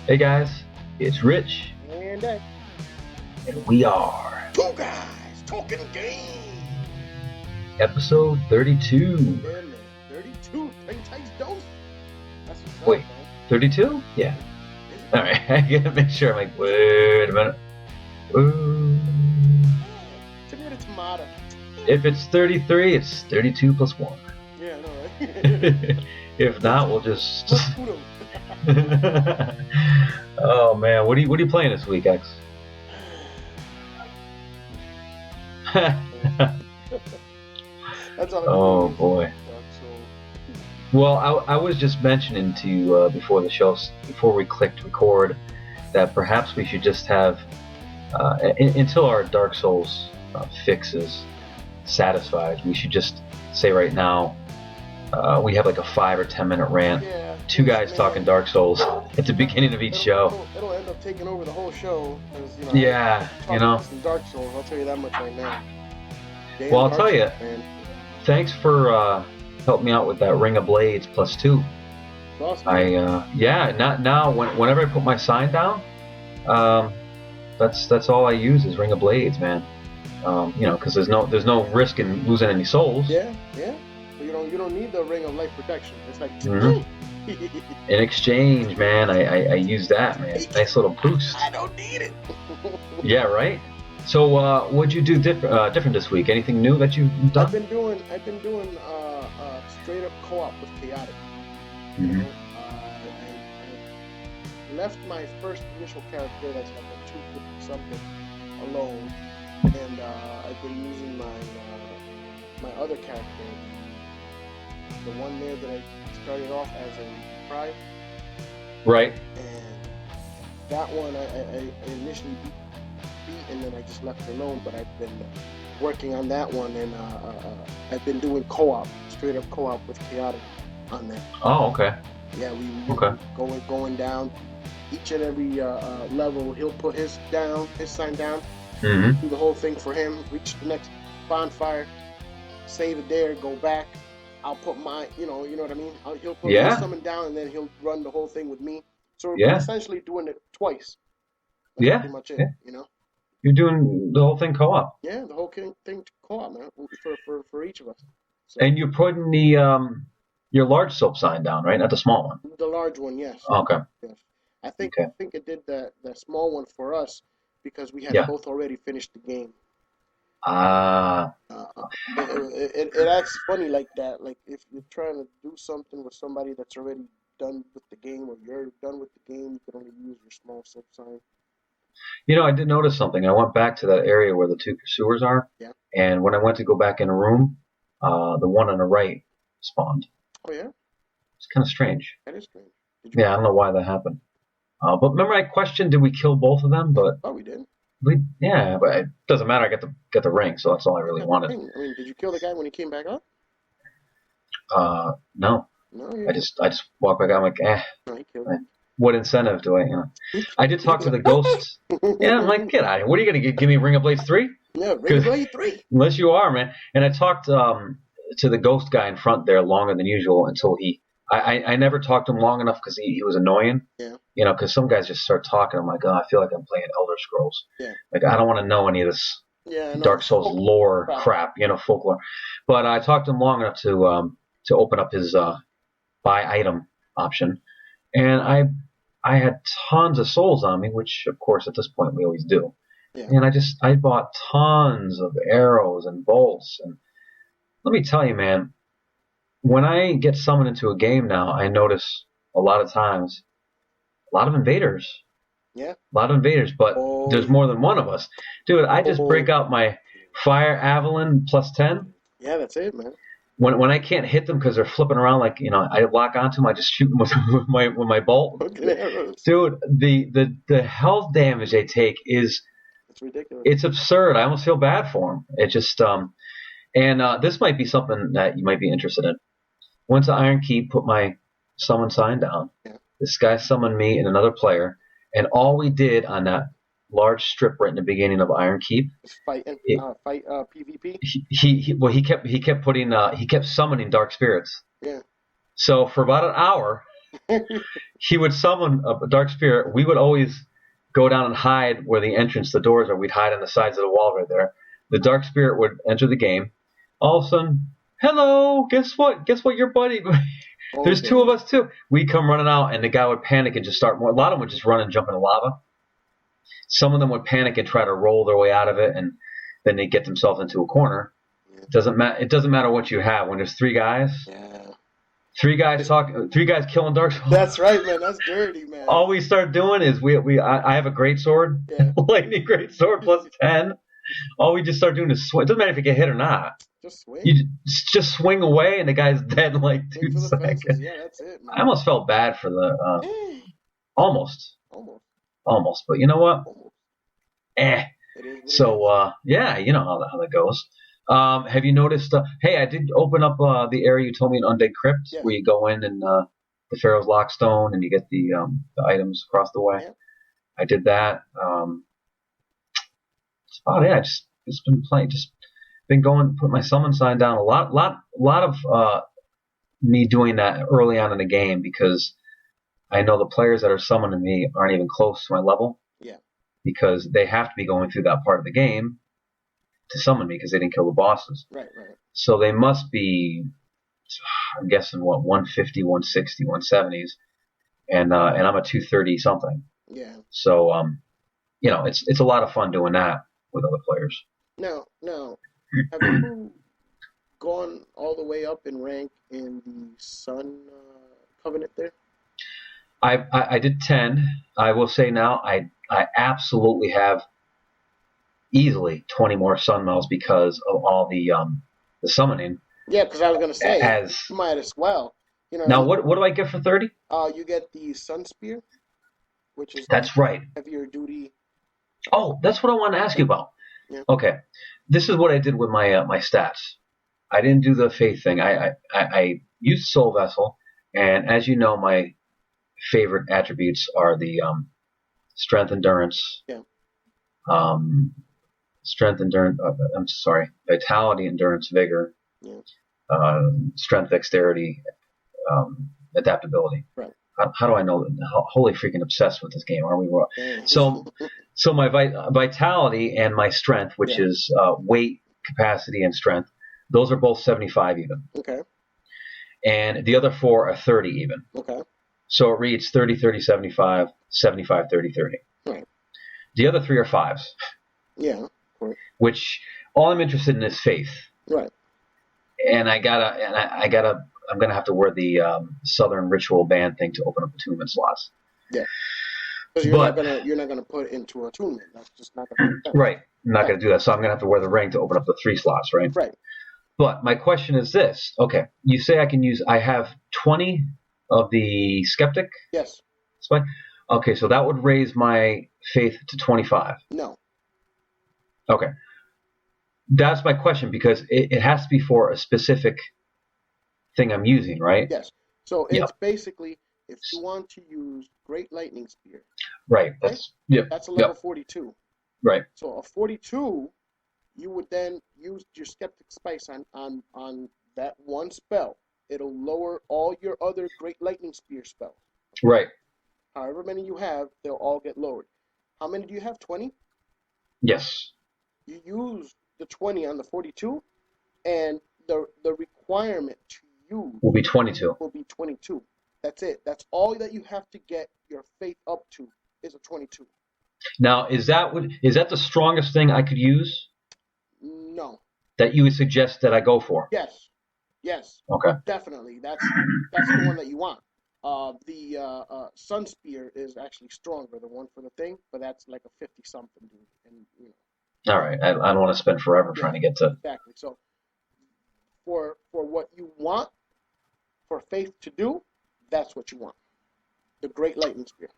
Hey guys, it's Rich, And and we are two guys talking games. episode 32. Yeah, man. 32. Play tight dose. That's what's up, Wait, man. 32? Yeah. Is it? Alright, I gotta make sure. I'm like, wait a minute. Ooh. Tomato, tomato. If it's 33, it's 32 plus 1. Yeah, I know, right? If not, we'll just. What's kudos? Oh man, what are you playing this week, X? That's all I Oh can do. boy. Well, I was just mentioning to you before the show, before we clicked record, that perhaps we should just have, until our Dark Souls fix is satisfied, we should just say right now, we have like a 5 or 10 minute rant. Yeah. Two guys talking Dark Souls at the beginning of each show. It'll end up taking over the whole show. 'Cause, Yeah, talking about some Dark Souls, I'll tell you that much right now. Damn Well, I'll Dark tell you. Souls, man. Thanks for helping me out with that Ring of Blades +2. Awesome. Now whenever I put my sign down, that's all I use is Ring of Blades, man. Because there's no risk in losing any souls. Yeah. But you don't need the Ring of Life Protection. It's like In exchange, man, I use that, man. Nice little boost. I don't need it. Yeah, right. So what'd you do different this week? Anything new that you've done? I've been doing straight up co-op with Chaotic. Mhm. I left my first initial character that's like a 250 something alone, and I've been using my other character, the one there that I started off as a Pride, Right. and that one I initially beat, and then I just left it alone. But I've been working on that one, and I've been doing co-op, straight up co-op with Chaotic on that. Oh, okay. Yeah, we Okay. going down each and every level. He'll put his sign down, Mm-hmm. do the whole thing for him, reach the next bonfire, save it there, go back. I'll put my, you know what I mean? He'll put his summon down, and then he'll run the whole thing with me. So we're essentially doing it twice. That's pretty much it, You're doing the whole thing co-op. Yeah, the whole thing co-op, man, for each of us. So, And you're putting the your large soap sign down, right? Not the small one. the large one, yes. Okay. Yes. I think Okay. it did the small one for us because we had both already finished the game. It acts funny like that. Like if you're trying to do something with somebody that's already done with the game, or you're done with the game, you can only use your small soap sign. I did notice something. I went back to that area where the two pursuers are. Yeah. And when I went to go back in a room, the one on the right spawned. Oh yeah. It's kind of strange. That is strange. Yeah, I don't know why that happened. But remember, I questioned, did we kill both of them? But we did. but it doesn't matter. I got the ring, so that's all I really wanted. I mean, did you kill the guy when he came back up? No. No. I just walked back out. I'm like, No, he killed him. What incentive do I? I did talk to the ghost. Yeah, I'm like, get out of here. What are you gonna give me? Ring of Blades 3? Yeah, Ring of Blades 3. Unless you are, man. And I talked to the ghost guy in front there longer than usual until I never talked to him long enough because he was annoying. Yeah. Because some guys just start talking. I'm like, I feel like I'm playing Elder Scrolls. Yeah. Like, I don't want to know any of this Dark Souls lore crap, folklore. But I talked to him long enough to open up his buy item option, and I had tons of souls on me, which of course at this point we always do. Yeah. And I bought tons of arrows and bolts, and let me tell you, man, when I get summoned into a game now, I notice a lot of times a lot of invaders. Yeah. A lot of invaders, but there's more than one of us. Dude, I just break out my Fire Avalon +10. Yeah, that's it, man. When I can't hit them because they're flipping around, like, I lock onto them, I just shoot them with my bolt. Dude, the health damage they take is ridiculous. It's absurd. I almost feel bad for them. It just and this might be something that you might be interested in. Went to Iron Keep, put my summon sign down. Yeah. This guy summoned me and another player, and all we did on that large strip right in the beginning of Iron Keep. Fight PvP. He kept summoning dark spirits. Yeah. So for about an hour, he would summon a dark spirit. We would always go down and hide where the entrance, the doors are. We'd hide on the sides of the wall right there. The dark spirit would enter the game. All of a sudden, hello, guess what? Guess what? Your buddy. There's two of us too. We come running out, and the guy would panic and just start. A lot of them would just run and jump in the lava. Some of them would panic and try to roll their way out of it, and then they get themselves into a corner. It doesn't matter. It doesn't matter what you have when there's three guys. Yeah. Three guys talking. Three guys killing Dark Souls. That's right, man. That's dirty, man. All we start doing is I have a great sword, lightning great sword plus 10. All we just start doing is swing. It doesn't matter if you get hit or not. Just swing. You just swing away, and the guy's dead in like 2 seconds. Yeah, that's it, man. I almost felt bad for the almost, but you know what? So yeah, you know how that goes. Have you noticed? Hey, I did open up the area you told me in Undead Crypt, where you go in and the Pharaoh's Lockstone, and you get the items across the way. Yeah. I did that. That's about it. I just been playing, just been going, put my summon sign down a lot of me doing that early on in the game, because I know the players that are summoning me aren't even close to my level. Yeah. Because they have to be going through that part of the game to summon me, because they didn't kill the bosses. Right. So they must be, I'm guessing, what, 150, 160, 170s, and I'm a 230 something. Yeah. So you know, it's a lot of fun doing that with other players. Now, have you gone all the way up in rank in the Sun Covenant there? I did 10. I will say now I absolutely have easily 20 more sun medals because of all the summoning. Yeah, because I was gonna say you might as well. You know. Now what do I get for 30? You get the Sun Spear, which is that's right. Heavier duty. Oh, that's what I wanted to ask you about. Yeah. Okay, this is what I did with my my stats. I didn't do the faith thing. I used Soul Vessel, and as you know, my favorite attributes are the strength, endurance. Yeah. Strength, endurance. I'm sorry, vitality, endurance, vigor. Yeah. Strength, dexterity, adaptability. Right. How do I know? Holy freaking obsessed with this game, are we? So my vitality and my strength, which is weight, capacity, and strength, those are both 75 even. Okay. And the other four are 30 even. Okay. So it reads 30, 30, 75, 75, 30, 30. Right. The other three are fives. Yeah. Right. Which all I'm interested in is faith. Right. And I'm gonna have to wear the Southern Ritual Band thing to open up attunement slots. Yeah. Because you're not gonna put it into attunement. That's just not gonna make sense. Right. I'm not gonna do that. So I'm gonna have to wear the ring to open up the 3 slots, right? Right. But my question is this. Okay, you say I have 20 of the Skeptic? Yes. Okay, so that would raise my faith to 25. No. Okay. That's my question, because it has to be for a specific thing I'm using, right? Yes. So it's basically, if you want to use Great Lightning Spear. Right. That's a level 42. Right. So a 42, you would then use your Skeptic Spice on that one spell. It'll lower all your other Great Lightning Spear spells. Right. However many you have, they'll all get lowered. How many do you have? 20? Yes. You use the 20 on the 42, and the requirement to use will be 22. Will be 22. That's it. That's all that you have to get your faith up to is a 22. Now, is that the strongest thing I could use? No. That you would suggest that I go for? Yes. Yes. Okay. Definitely. That's the one that you want. The Sun Spear is actually stronger, the one for the thing, but that's like a 50 something, dude. And you know. All right. I don't want to spend forever trying to get to. Exactly. So for what you want for faith to do, that's what you want. The Great Lightning Spear.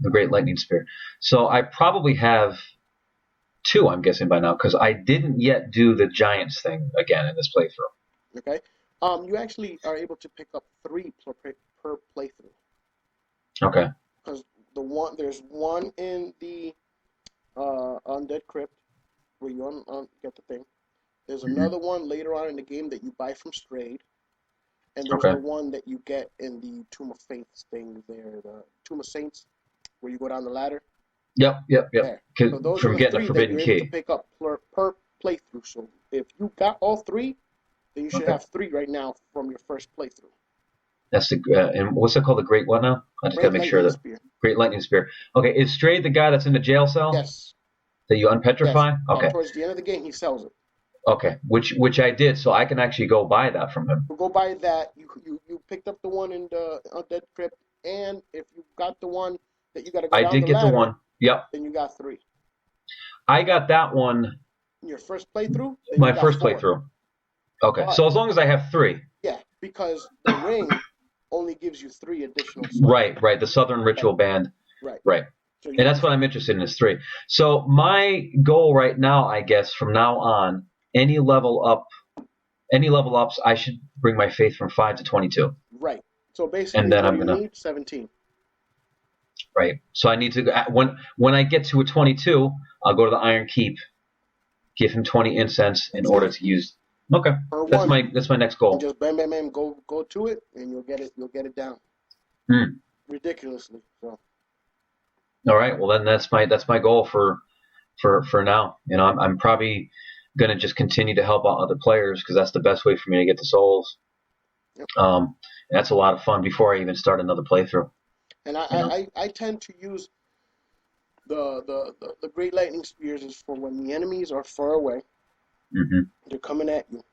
The Great Lightning Spear. So I probably have 2, I'm guessing by now, because I didn't yet do the Giants thing again in this playthrough. Okay. You actually are able to pick up 3 per playthrough. Okay. Because there's one in the Undead Crypt where you get the thing. There's another one later on in the game that you buy from Strayed, and there's Okay. the one that you get in the Tomb of Faiths thing there, the Tomb of Saints, where you go down the ladder. Yep. There. So those are From the getting the three that forbidden you're able to key. pick up per playthrough. So if you got all three, then you should Okay. have 3 right now from your first playthrough. That's the and what's it called? The Great what now? I just gotta Great make sure Lightning that Spear. Great Lightning Spear. Okay, is Strayed the guy that's in the jail cell Yes. that you Yes. unpetrify? Okay. Towards the end of the game, he sells it. Okay. Which I did, so I can actually go buy that from him. So go buy that. You picked up the one in the Undead Crypt, and if you got the one that you got to go I down did the get the ladder, one. Yep. then you got 3. I got that one In your first playthrough, then my you got first 4. playthrough. Okay. But, So as long as I have 3. yeah, because the ring only gives you 3 additional slots. Right. The Southern Ritual Band. Right. So And that's what I'm interested in is 3. So my goal right now, I guess, from now on, any level ups, I should bring my faith from 5 to 22. Right. So basically, And then what I'm do you gonna need? 17. right. So I need to when I get to a 22, I'll go to the Iron Keep, give him 20 incense in order to use. Okay, Per that's one. my next goal. And just bam, go to it, and you'll get it down. Ridiculously. So. All right. Well, then that's my goal for now. You know, I'm probably gonna just continue to help out other players because that's the best way for me to get the souls. Yep. That's a lot of fun before I even start another playthrough. And I tend to use the Great Lightning Spears is for when the enemies are far away. Mm-hmm. They're coming at you.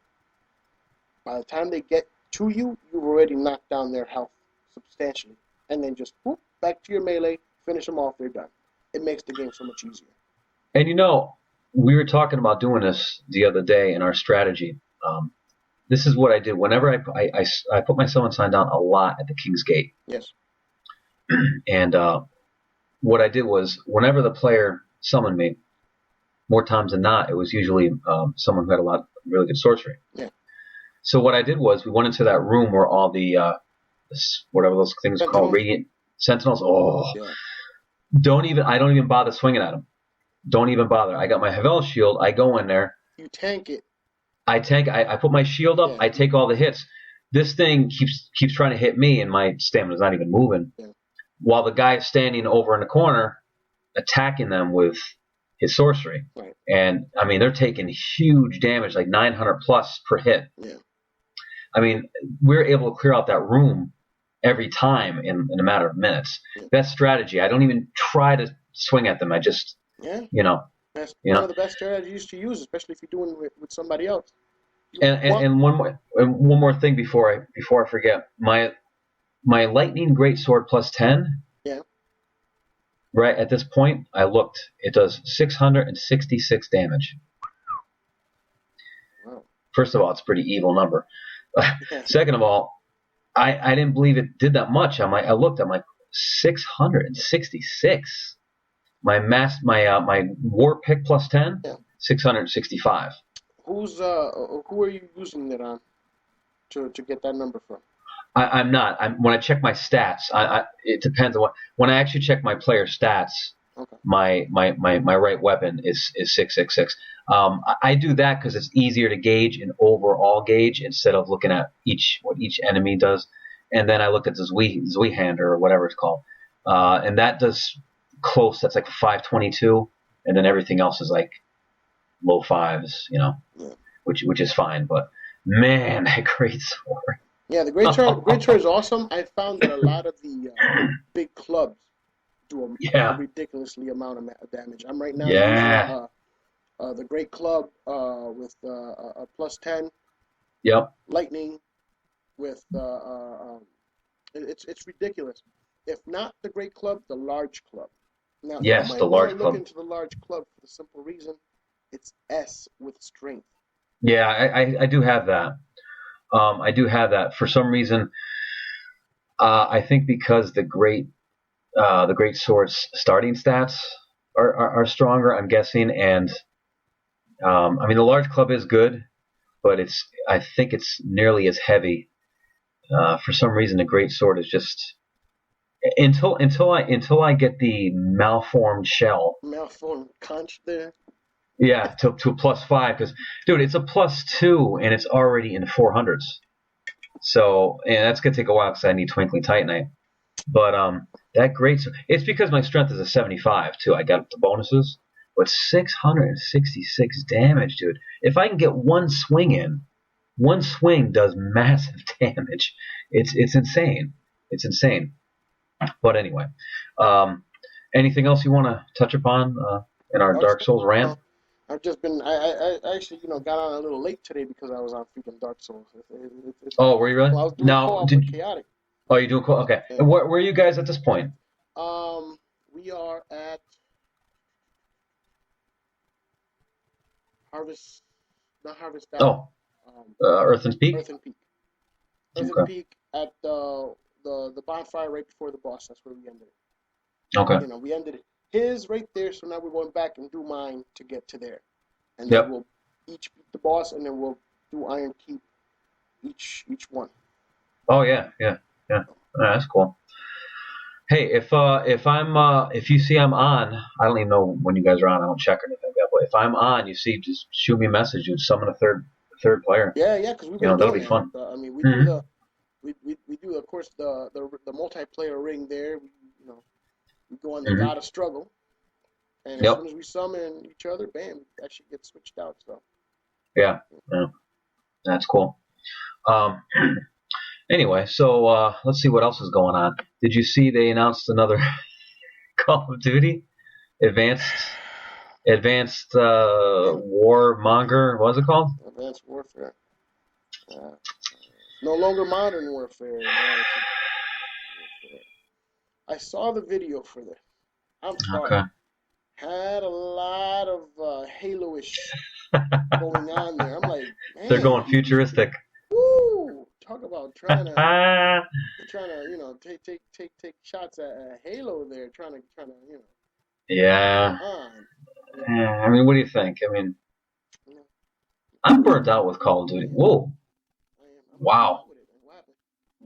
By the time they get to you, you've already knocked down their health substantially. And then just whoop, back to your melee, finish them off, they're done. It makes the game so much easier. And you know, we were talking about doing this the other day in our strategy. This is what I did. Whenever I put my summon sign down a lot at the King's Gate. Yes. And what I did was, whenever the player summoned me, more times than not, it was usually someone who had a lot of really good sorcery. Yeah. So what I did was, we went into that room where all the whatever those things are called, Radiant Sentinels. Oh, yeah. I don't even bother swinging at them. Don't even bother. I got my Havel shield. I go in there. You tank it. I put my shield up. Yeah. I take all the hits. This thing keeps trying to hit me, and my stamina's not even moving. Yeah. While the guy is standing over in the corner, attacking them with his sorcery. Right. And I mean, they're taking huge damage, like 900 plus per hit. Yeah. I mean, we're able to clear out that room every time in a matter of minutes. Yeah. Best strategy. I don't even try to swing at them. I just, That's one of the best strategies to use, especially if you're doing it with somebody else. And one more thing before I forget. My Lightning Greatsword plus 10. Yeah. Right at this point, I looked. It does 666 damage. Wow. First of all, it's a pretty evil number. Second of all, I didn't believe it did that much. I looked. I'm like 666. My War Pick plus 10, 665. Who are you using it on to get that number from? I'm not. When I check my stats, it depends on when I actually check my player stats. Okay. My right weapon is 666. I do that because it's easier to gauge an overall gauge instead of looking at what each enemy does. And then I looked at the Zweihander or whatever it's called, and that does close. That's like 522, and then everything else is like low fives, which is fine. But man, that great sword. Yeah, the Great Sword is awesome. I found that a lot of the big clubs do a ridiculously amount of damage. I'm right now using the Great Club with a plus 10. Yep. Lightning with it's ridiculous. If not the Great Club, the Large Club. Now, yes, you might the Large Club. Look into the Large Club for the simple reason it's S with strength. Yeah, I do have that. I do have that. For some reason, I think because the Great Sword's starting stats are stronger, I'm guessing, and I mean the Large Club is good, but I think it's nearly as heavy. For some reason, the Great Sword is just until I get the malformed shell. Malformed conch there. Yeah, to a plus 5, because dude, it's a plus 2 and it's already in 400s. So, and that's gonna take a while because I need Twinkling Titanite. But that great. It's because my strength is a 75 too. I got the bonuses, but 666 damage, dude. If I can get one swing in, one swing does massive damage. It's insane. It's insane. But anyway, um, anything else you want to touch upon in our Dark Dark Souls. Souls rant? No, I've just been. I actually got on a little late today because I was on freaking Dark Souls. Oh, were you really? Well, I was doing Now, co-op with Chaotic. oh, you doing cool? Okay. Yeah. And where are you guys at this point? We are at Harvest, not Harvest Valley. Oh, Um, Earthen's Peak. Earthen Peak. Earthen Okay. Peak at the bonfire right before the boss. That's where we ended it. Okay. We ended his right there. So now we're going back and do mine to get to there, and then Yep. we'll each beat the boss, and then we'll do Iron Keep each one. Oh yeah, yeah, yeah. That's cool. Hey, if you see I'm on, I don't even know when you guys are on. I don't check or anything like that. But if I'm on, you see, just shoot me a message and summon a third player. Yeah, because we've been That'll doing be that. fun. I mean, Mm-hmm. we do of course the multiplayer ring there. We go on the Mm-hmm. God of Struggle, and as Yep. soon as we summon each other, bam, that shit gets switched out. So Yeah. Yeah. That's cool. Um. Anyway, so let's see what else is going on. Did you see they announced another Call of Duty Advanced Warmonger? What was it called? Advanced Warfare. No longer Modern Warfare. No, it's Warfare. I saw the video for this. I'm sorry. Okay. Had a lot of Halo-ish going on there. I'm like, man. They're going futuristic. Woo! Talk about trying to Ah. take shots at Halo there, trying to Yeah. I mean, what do you think? I mean, I'm burnt out with Call of Duty. Whoa. Wow.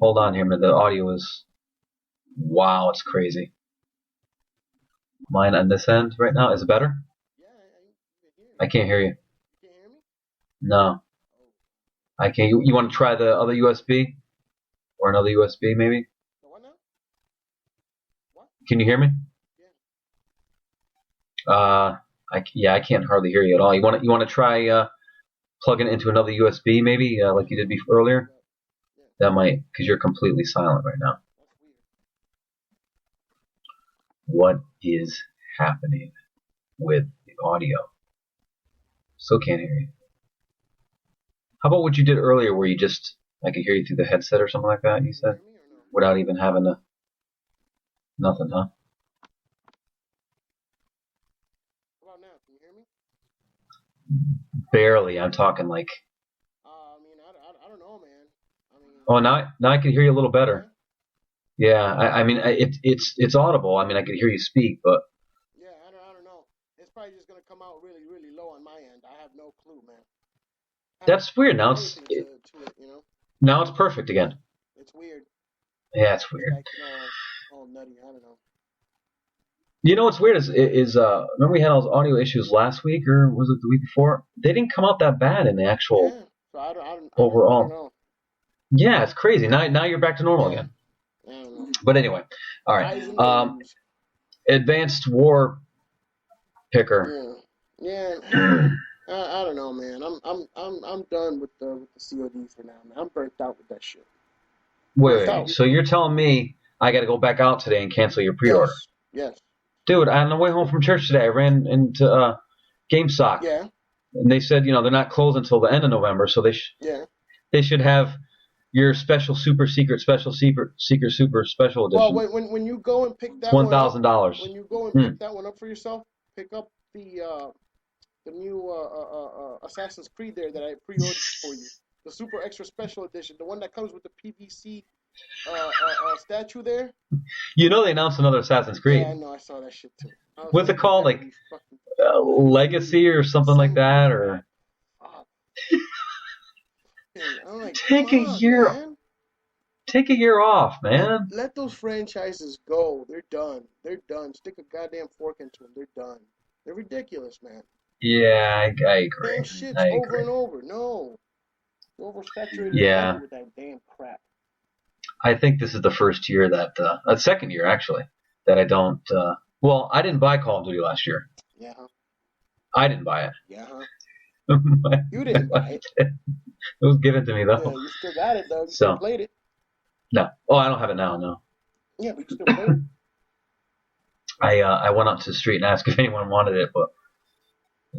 Hold on here, man. The audio is. Wow, it's crazy. Mine on this end right now. Is it better? I can't hear you. You can't hear me? No. I can't. You want to try the other USB? Or another USB, maybe? What now? What? Can you hear me? Yeah. I can't hardly hear you at all. You want to try plugging it into another USB, maybe, like you did earlier? Yeah. That might, because you're completely silent right now. That's weird. What is happening with the audio? Still can't hear you. How about what you did earlier, where I could hear you through the headset or something like that? You said, without even having to. Nothing, huh? How about now? Can you hear me? Barely. I'm talking like. I mean, I don't know, man. I mean. Oh, now I can hear you a little better. Yeah, I mean it's audible. I mean I could hear you speak, but. Yeah, I don't know. It's probably just gonna come out really, really low on my end. I have no clue, man. That's weird. Now now it's perfect again. It's weird. Yeah, it's weird. Like, all nutty. I don't know. You know what's weird is remember we had all those audio issues last week, or was it the week before? They didn't come out that bad in the actual So I don't overall. I don't know. Yeah, it's crazy. Now you're back to normal again. I don't know. But anyway, all right. Advanced War Picker. Yeah. I don't know, man. I'm done with the COD for now, man. I'm burnt out with that shit. Wait. So you're telling me I got to go back out today and cancel your pre-order? Yes. Dude, on the way home from church today, I ran into GameStop. Yeah. And they said, they're not closed until the end of November, so they should have your super secret special edition. Well, when you go and pick that $1,000. When you go and pick that one up for yourself, pick up the new Assassin's Creed there that I pre-ordered for you. The super extra special edition, the one that comes with the PVC statue there. They announced another Assassin's Creed. Yeah, I know. I saw that shit too. What's it called? Like Legacy or something like that, or? I'm like, take a year. Man. Take a year off, man. Let those franchises go. They're done. Stick a goddamn fork into them. They're done. They're ridiculous, man. Yeah, I agree. Damn shit's over and over. No. Oversaturated the Yeah, market with that damn crap. I think this is the first year second year actually, that I don't. Well, I didn't buy Call of Duty last year. Yeah, huh? I didn't buy it. Yeah, huh? my, You my didn't buy wife it. did. It was given to me Yeah, though. you still got it though. You still So played it. no. Oh, I don't have it now. No. Yeah, but you still played it. I went out to the street and asked if anyone wanted it, but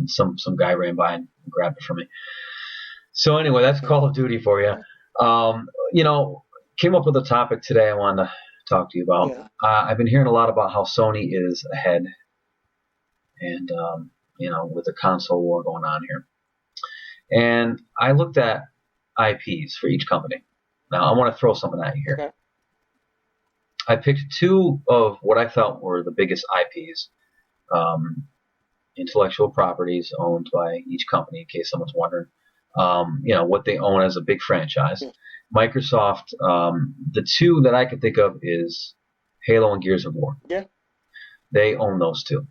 some guy ran by and grabbed it from me. So anyway, that's Yeah. Call of Duty for you. You know, came up with a topic today I wanted to talk to you about. Yeah. I've been hearing a lot about how Sony is ahead, and you know, with the console war going on here. And I looked at IPs for each company. Now I want to throw something at you here. Okay. I picked two of what I felt were the biggest IPs, intellectual properties owned by each company, in case someone's wondering. You know, what they own as a big franchise. Yeah. Microsoft, the two that I could think of is Halo and Gears of War. Yeah. They own those two.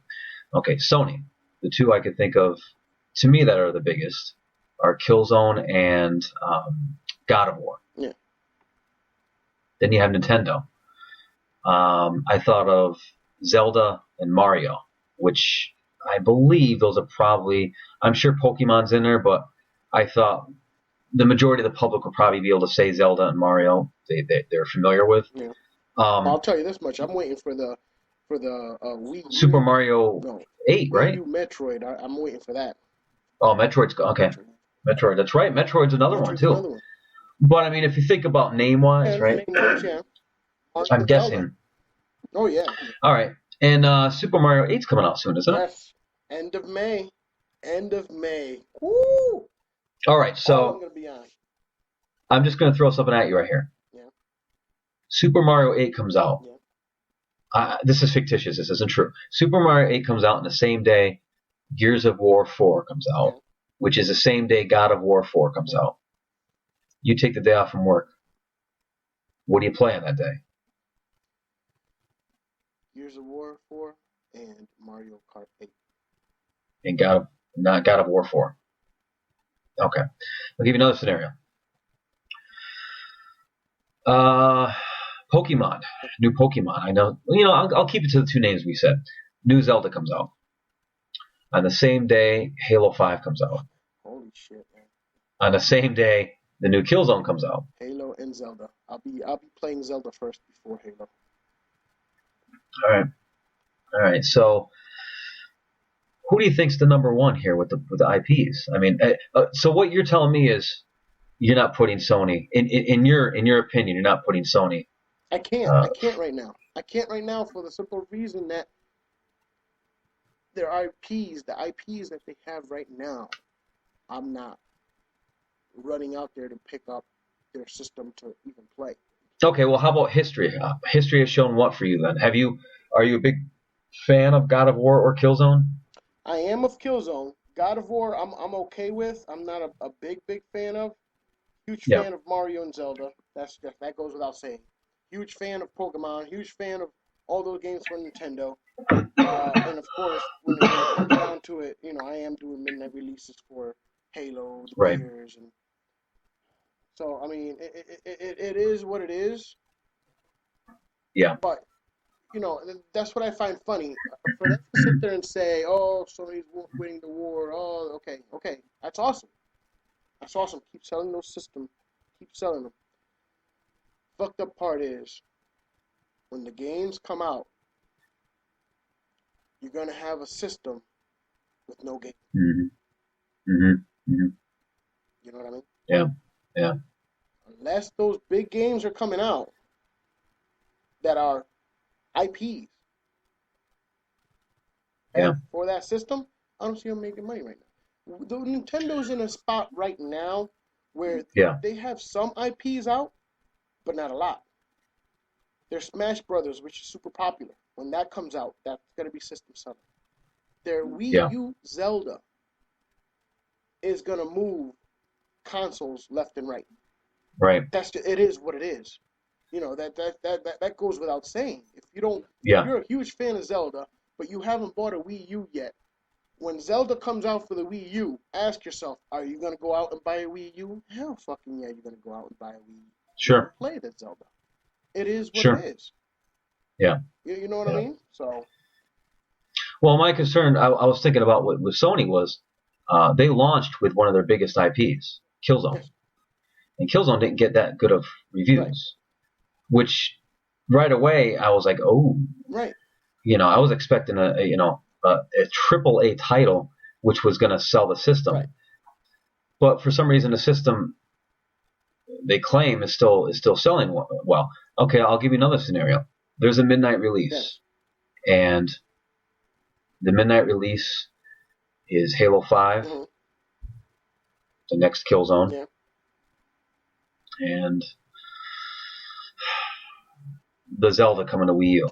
Okay, Sony, the two I could think of, to me, that are the biggest are Killzone and God of War. Yeah. Then you have Nintendo. I thought of Zelda and Mario, which I believe those are probably, I'm sure Pokemon's in there, but I thought the majority of the public would probably be able to say Zelda and Mario they're familiar with. Yeah. I'll tell you this much: I'm waiting for the Wii U. Super Mario No, 8, Wii right? U Metroid. I'm waiting for that. Oh, Metroid's okay. Metroid, that's right. Metroid's another one too. Another one. But I mean, if you think about name-wise, Yeah, right? name-wise, yeah. I'm guessing. Oh yeah. All right, and Super Mario 8's coming out soon, isn't it? Yes. End of May. End of May. Woo! All right, I'm so gonna be on. I'm just gonna throw something at you right here. Yeah. Super Mario 8 comes out. Yeah. This is fictitious. This isn't true. Super Mario 8 comes out on the same day Gears of War 4 comes out, Yeah. which is the same day God of War 4 comes out. You take the day off from work. What do you play on that day? Gears of War 4 and Mario Kart 8. And not God of War 4. Okay. I'll give you another scenario. Pokemon. New Pokemon. I know. You know, I'll keep it to the two names we said. New Zelda comes out. On the same day, Halo 5 comes out. Holy shit, man. On the same day, the new Killzone comes out. Halo and Zelda. I'll be playing Zelda first before Halo. All right. So, who do you think's the number one here with the IPs? I mean, so what you're telling me is you're not putting Sony in your opinion. You're not putting Sony. I can't. I can't right now. I can't right now for the simple reason that their IPs, the IPs that they have right now, I'm not running out there to pick up their system to even play. Okay, well, how about history? History has shown what for you then? Are you a big fan of God of War or Killzone? I am of Killzone. God of War, I'm okay with. I'm not a big fan of. Huge fan of Mario and Zelda. That goes without saying. Huge fan of Pokemon. Huge fan of all those games from Nintendo. And of course, when it comes down to it, you know, I am doing midnight releases for Halo, the Gears, and so I mean, it is what it is. Yeah. But you know, that's what I find funny. For them to sit there and say, "Oh, Sony's winning the war." Oh, okay, that's awesome. That's awesome. Keep selling those systems. Keep selling them. Fucked up part is when the games come out, you're gonna have a system with no game. Mm-hmm. Mm-hmm. Mm-hmm. You know what I mean? Yeah. Yeah. Unless those big games are coming out that are IPs for that system, I don't see them making money right now. The Nintendo's in a spot right now where they have some IPs out, but not a lot. Their Smash Brothers, which is super popular, when that comes out, that's gonna be system selling. Their Wii U Zelda is gonna move consoles left and right. Right. It is what it is. You know, that goes without saying. If you don't, if you're a huge fan of Zelda, but you haven't bought a Wii U yet, when Zelda comes out for the Wii U, ask yourself, are you gonna go out and buy a Wii U? Hell, fucking yeah, you're gonna go out and buy a Wii U. You're gonna Sure. play that Zelda. It is what it Sure. is. Yeah. You know what I Yeah. mean? So. Well, my concern, I was thinking about with Sony was they launched with one of their biggest IPs, Killzone, Yes. and Killzone didn't get that good of Right. reviews, which right away I was like, oh, Right. I was expecting a triple A title which was going to sell the system, Right. but for some reason the system they claim is still selling well. Okay, I'll give you another scenario. There's a midnight release, Yes. and the midnight release is Halo 5, Mm-hmm. the next Killzone, Yeah. and the Zelda coming to Wii U.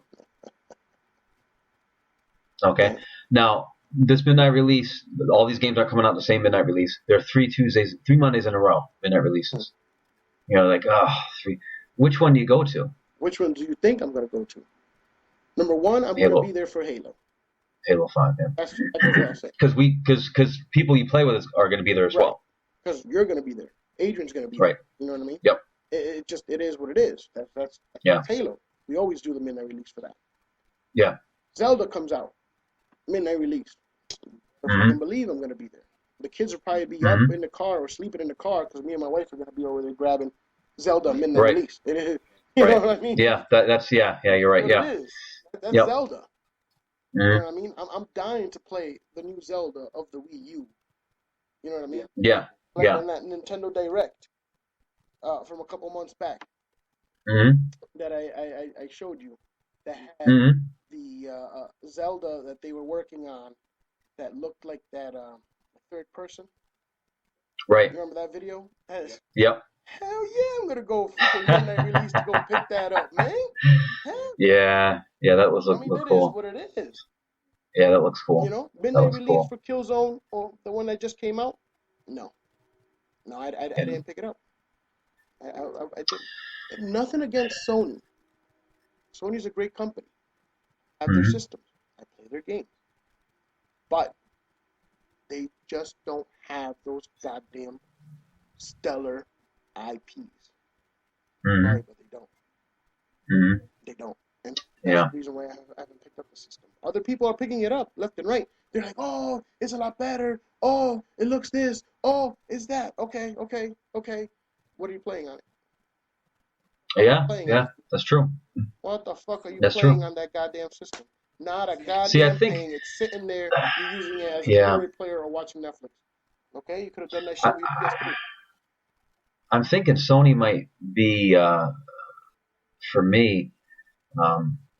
Okay, Right. now this midnight release, all these games aren't coming out the same midnight release. There are 3 Mondays in a row midnight releases. Like, three. Which one do you go to? Which one do you think I'm gonna go to? Number one, I'm gonna be there for Halo. Halo 5, yeah. That's what I'll say. Because people you play with are going to be there as Right. well. Because you're gonna be there. Adrian's gonna be Right. there. You know what I mean? Yep. It is what it is. That's Yeah. Halo. We always do the midnight release for that. Yeah. Zelda comes out, midnight release. I fucking believe I'm gonna be there. The kids will probably be up in the car or sleeping in the car because me and my wife are gonna be over there grabbing Zelda midnight release. You know what I mean? Yeah, that's yeah, you're right. Yeah. It is. That's Yep. Zelda. You know what I mean? I'm dying to play the new Zelda of the Wii U. You know what I mean? Yeah. Like Yeah. on that Nintendo Direct from a couple months back that I showed you that had the Zelda that they were working on that looked like that third person. Right. You remember that video? Yep. Hell yeah, I'm gonna go freaking midnight release to go pick that up, man. Hell. Yeah, that was I mean, look that cool. is what it is. Yeah, that looks cool. You know, midnight release cool. for Killzone or the one that just came out. No, I didn't pick it up. I didn't. Nothing against Sony. Sony's a great company. I have their systems. I play their games. But they just don't have those goddamn stellar IPs. Sorry, but they don't. They don't. And that's the reason why I haven't picked up the system. Other people are picking it up left and right. They're like, oh, it's a lot better. Oh, it looks this. Oh, it's that. Okay. What are you playing on it? Yeah, that's true. What the fuck are you That's playing true. on that goddamn system? Not a goddamn See, I think, thing. It's sitting there. You're using it as a Blu-ray player or watching Netflix. Okay, you could have done that shit with your PS3. I'm thinking Sony might be for me.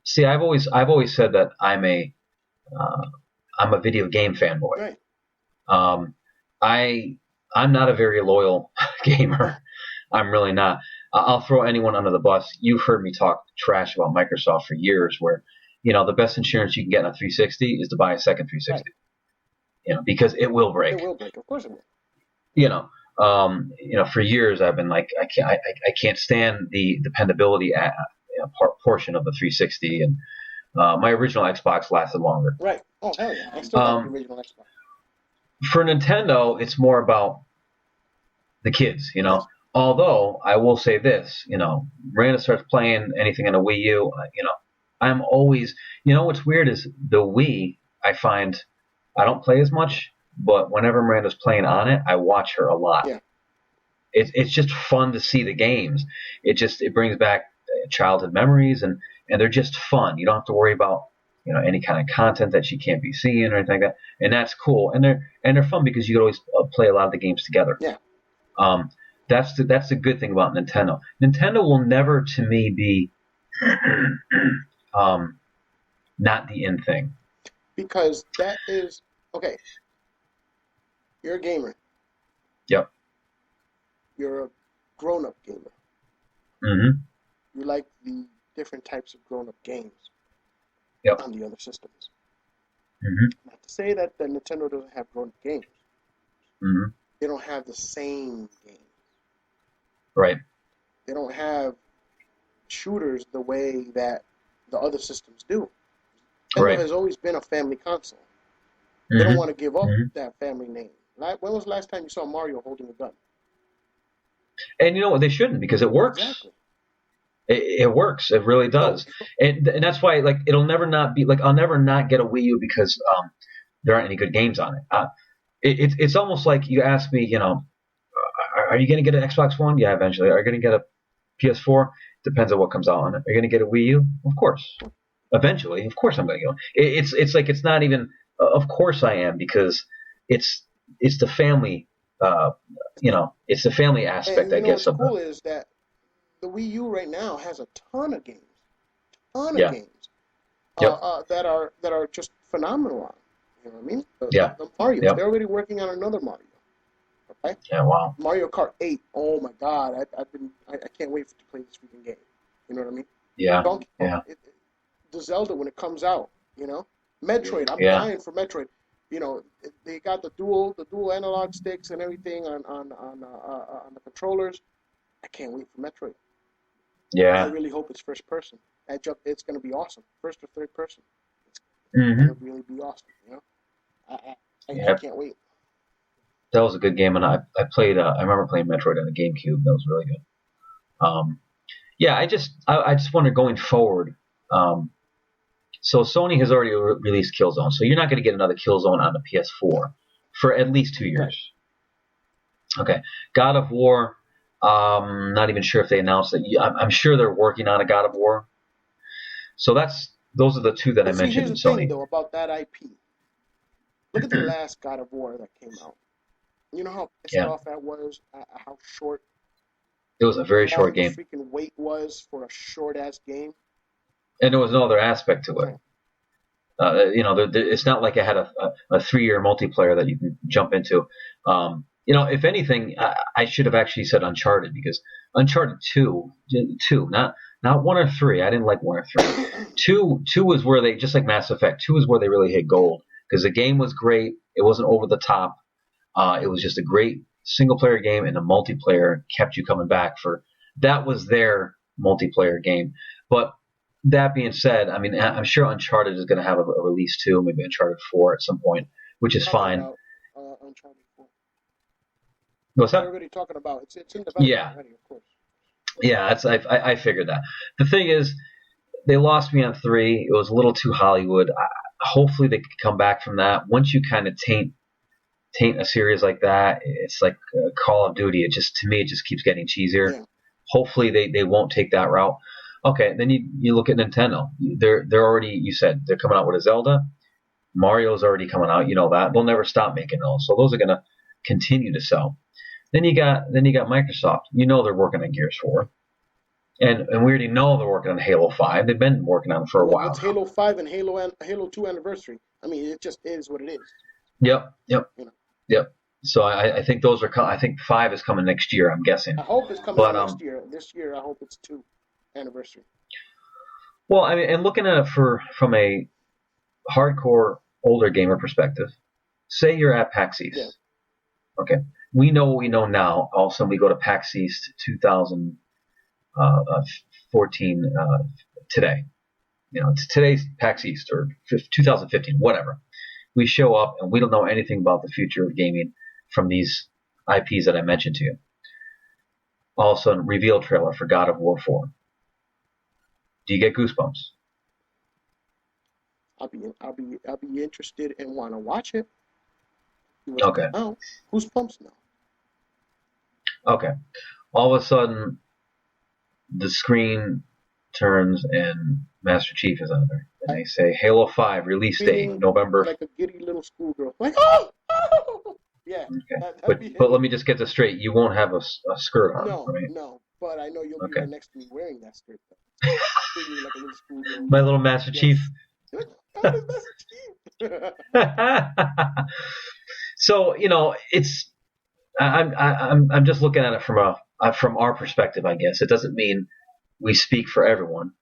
See, I've always said that I'm a video game fanboy. Right. I'm not a very loyal gamer. I'm really not. I'll throw anyone under the bus. You've heard me talk trash about Microsoft for years, where the best insurance you can get on a 360 is to buy a second 360. Right. Because it will break. It will break. Of course it will. For years I've been like, I can't stand the dependability portion of the 360, and my original Xbox lasted longer. Right. Oh hell yeah! I still have the original Xbox. For Nintendo, it's more about the kids, Yes. Although I will say this, Miranda starts playing anything on a Wii U, I'm always, what's weird is the Wii. I find I don't play as much, but whenever Miranda's playing on it, I watch her a lot. Yeah. It's just fun to see the games. It brings back childhood memories, and they're just fun. You don't have to worry about any kind of content that she can't be seeing or anything like that, and that's cool. And they're fun because you can always play a lot of the games together. Yeah. That's the good thing about Nintendo. Nintendo will never, to me, be not the in thing. Because that is okay. You're a gamer. Yep. You're a grown-up gamer. Mm-hmm. You like the different types of grown-up games. Yep. On the other systems. Mm-hmm. Not to say that the Nintendo doesn't have grown-up games. Mm-hmm. They don't have the same games. Right. They don't have shooters the way that the other systems do. Nintendo has always been a family console. They don't Hmm. want to give up Hmm. that family name. When was the last time you saw Mario holding a gun? And you know what? They shouldn't because it works. Exactly. It works. It really So, does. And that's why like it'll never not be like I'll never not get a Wii U because there aren't any good games on it. It's almost like you ask me, you know, are you going to get an Xbox One? Yeah, eventually. Are you going to get a PS4? Depends on what comes out on it. Are you going to get a Wii U? Of course. Eventually, of course I'm going to go. It's like it's not even. Of course I am because it's it's the family. Uh, you know, it's the family aspect, and I you know guess, what's of the. cool is that the Wii U right now has a ton of Yeah. games Yep. that are just phenomenal on. You know what I mean? Yeah. The Mario's. Yep. They're already working on another Mario. Okay, Yeah. Wow. Mario Kart 8. Oh my God, I can't wait to play this freaking game. You know what I mean? Yeah. Donkey Kong, Yeah. the Zelda when it comes out. You know, Metroid. I'm Yeah. dying for Metroid. You know, they got the dual analog sticks and everything on the controllers. I can't wait for Metroid. I Yeah. really hope it's first person. It's going to be awesome. First or third person. It's going to Hmm. really be awesome. You know, I Yep. can't wait. That was a good game, and I played. I remember playing Metroid on the GameCube. That was really good. Um, yeah, I just wonder going forward. Um, so Sony has already released Killzone, so you're not going to get another Killzone on the No, PS4 for at least two right. years. Okay, God of War. Not even sure if they announced it. I'm sure they're working on a God of War. So those are the two that I But see, mentioned here's in the thing Sony. though about that IP. Look at the last God of War that came out. You know how pissed Yeah, off I was at how short, it was a how very short long the game, freaking wait was for a short ass game. and there was no other aspect to it. No, You know, it's not like it had a 3 year multiplayer that you can jump into. You know, if anything, I should have actually said Uncharted because Uncharted 2, not 1 or 3. I didn't like 1 or 3. Two was where they just like Mass Effect. 2 is where they really hit yeah, gold because the game was great. It wasn't over the top. It was just a great single player game, and the multiplayer kept you coming back for. That was their multiplayer game. But that being said, I mean, I'm sure Uncharted is going to have a release too, maybe Uncharted 4 at some point, which is talking fine. about Uncharted 4. What's They're that? already talking about it's in development Yeah, already, of course. yeah. I figured that. The thing is, they lost me on 3. It was a little too Hollywood. Hopefully, they could come back from that. Once you kind of taint a series like that, it's like Call of Duty. It just to me, it just keeps getting cheesier. Yeah, Hopefully, they won't take that route. Okay, then you look at Nintendo. They're already you said they're coming out with a Zelda. Mario's already coming out. You know that they'll never stop making those. So those are gonna continue to sell. Then you got Microsoft. You know they're working on Gears 4, and we already know they're working on Halo 5. They've been working on it for a while what's now. Halo 5 and Halo 2 anniversary? I mean, it just is what it is. Yep, yep, You know, yep. So I think those are. I think 5 is coming next year. I'm guessing. I hope it's coming out But next year. This year, I hope it's 2 anniversary. well, I mean, and looking at it from a hardcore older gamer perspective, say you're at PAX Yeah, East. Okay, we know what we know now. All of a sudden, we go to PAX East 2014 today. You know, it's today's PAX East or 2015, whatever. We show up and we don't know anything about the future of gaming from these IPs that I mentioned to you. All of a sudden, reveal trailer for God of War 4. Do you get goosebumps? I'll be interested and want to watch it. See what's Okay, coming out. Who's pumps now? okay. All of a sudden, the screen turns and Master Chief is on there. And I they say Halo 5 release date, feeling November. like a giddy little schoolgirl. Like, oh, oh! Yeah, Okay. that'd But be but him. let me just get this straight. You won't have a skirt on, No, right? no, but I know you'll be Okay. right next to me wearing that skirt. Treat me like a little schoolgirl. My little Master Chief. Yes. God is Master Chief. So you know, it's I'm just looking at it from our perspective, I guess. It doesn't mean we speak for everyone,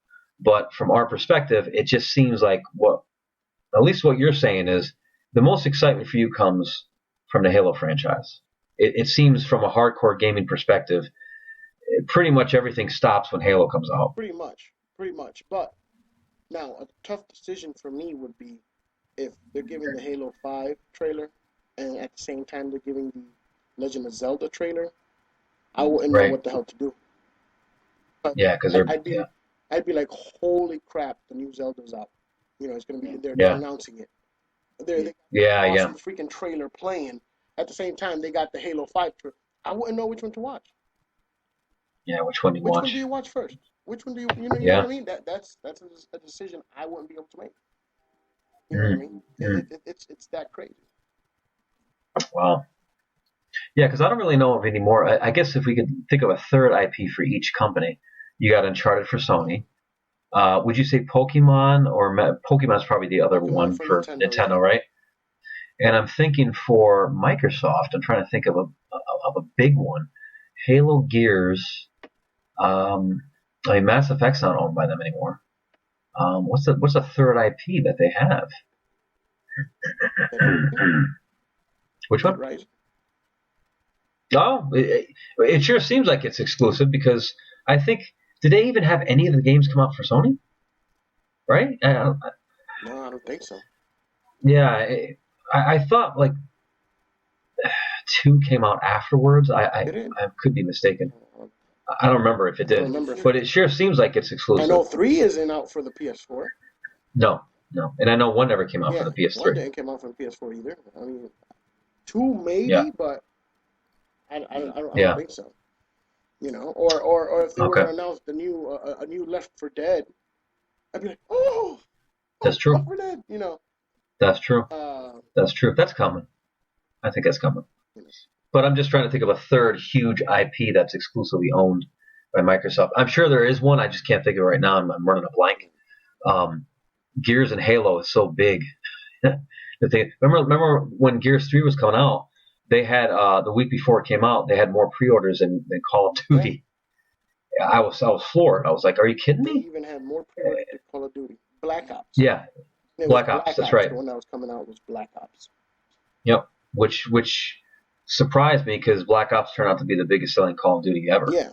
but from our perspective, it just seems like what at least what you're saying is the most excitement for you comes from the Halo franchise. It seems from a hardcore gaming perspective, pretty much everything stops when Halo comes out. Pretty much, pretty much. But now, a tough decision for me would be if they're giving the Halo 5 trailer and at the same time they're giving the Legend of Zelda trailer, I wouldn't know Right. what the hell to do. But Yeah, because I, they're yeah I'd be like, holy crap, the new Zelda's out. It's gonna be they're yeah announcing it. They got yeah an yeah awesome freaking trailer playing. At the same time, they got the Halo 5 trailer. I wouldn't know which one to watch. yeah. Which one do you Which one do watch? you watch first? Which one do you know what Yeah. I mean? That's a decision I wouldn't be able to make. You know what I Mm, mean? mm. It's that crazy. Wow. Yeah, because I don't really know of any more. I guess if we could think of a third IP for each company, you got Uncharted for Yeah. Sony. Would you say Pokemon or Pokemon's probably the other Pokemon one for for Nintendo, yeah. Nintendo, right? And I'm thinking for Microsoft, I'm trying to think of a big one. Halo, Gears. I mean, Mass Effect's not owned by them anymore. What's the third IP that they have? Dead Rising. Which Dead one? Rising. Oh, it sure seems like it's exclusive because I think did they even have any of the games come out for Sony? Right? No, I don't think so. Yeah, I thought like two came out afterwards. Did it? I could be mistaken. Uh, I don't remember if it I don't did, remember if but it sure seems like it's I exclusive. know 3 isn't out for the PS4. No, no, and I know one never came out for Yeah, the 1 PS3. didn't come out for the PS4 either. I mean, 2 Yeah, maybe, but I don't yeah, think so. Or if they were okay, to announce a new Left for Dead, I'd be like, oh, that's Left true. 4 Dead. That's true. Uh, That's true. That's coming. I think that's coming. you know, But I'm just trying to think of a third huge IP that's exclusively owned by Microsoft. I'm sure there is one. I just can't think of it right now. I'm running a blank. Um, Gears and Halo is so big. Remember when Gears 3 was coming out? They had the week before it came out, they had more pre-orders than Call of yeah, Duty. I was floored. I was like, "Are you kidding they me?" even had more pre-orders than Call of Duty. Black Ops. Yeah, It was Black Ops. Black That's Ops. right. The one that was coming out was Black Ops. Yep. Which surprised me because Black Ops turned out to be the biggest selling Call of Duty ever. Yeah,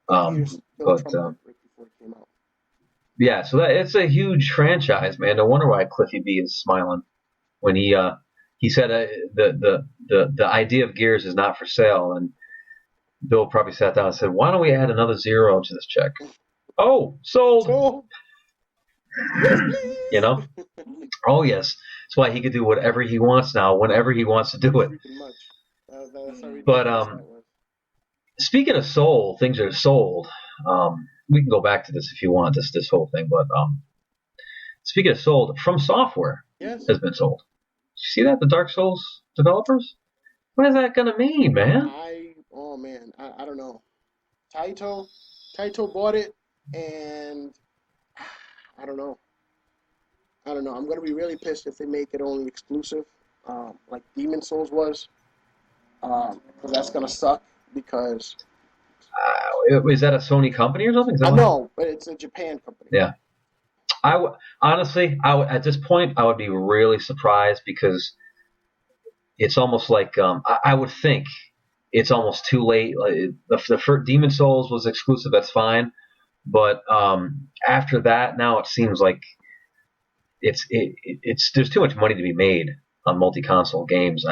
but Gears still But trumped it right before it came out. yeah, so it's a huge franchise, man. No wonder why Cliffy B is smiling when he said the idea of Gears is not for sale, and Bill probably sat down and said, "Why don't we add another zero to this check?" Oh, sold. So, yes, You please. know? Oh yes. That's why he could do whatever he wants now, whenever he wants to do it. Freaking much. That's how But ridiculous that was. speaking of soul, things are sold. We can go back to this if you want this whole thing, but speaking of sold, From Software Yes. has been sold. You see that the Dark Souls developers? What is that gonna mean, man? Oh man, I don't know. Taito, Taito bought it, and I don't know. I don't know. I'm gonna be really pissed if they make it only exclusive, like Demon Souls was, because that's gonna suck. Because Is that a Sony company or something? Is that I what happened? know, but it's a Japan company. Yeah. Honestly, at this point, I would be really surprised because it's almost like I would think it's almost too late. Like, the first Demon Souls was exclusive, that's fine, but after that, now it seems like it's there's too much money to be made on multi-console games.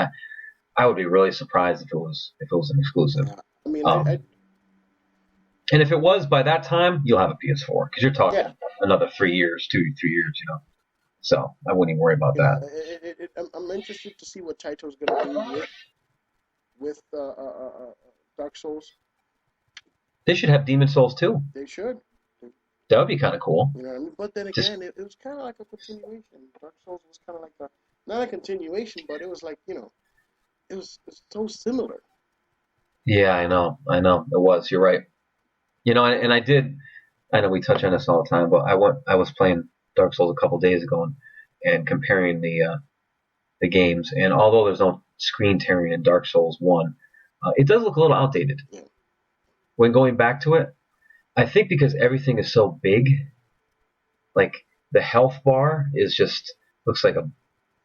I would be really surprised if it was an exclusive. I mean, Um, and if it was by that time, you'll have a PS4 because you're talking yeah, another 3 years, 2 3 years, So I wouldn't even worry about that. I'm interested to see what Taito's gonna do with Dark Souls. They should have Demon Souls too. They should. That would be kind of cool. You know what I mean? But then Just again, it was kind of like a continuation. Dark Souls was kind of like not a continuation, but it was like, it's so similar. yeah, I know, it was. You're right. And I did. I know we touch on this all the time, but I was playing Dark Souls a couple days ago and comparing the games. And although there's no screen tearing in Dark Souls 1, it does look a little outdated. Yeah. When going back to it, I think because everything is so big, like the health bar is just looks like a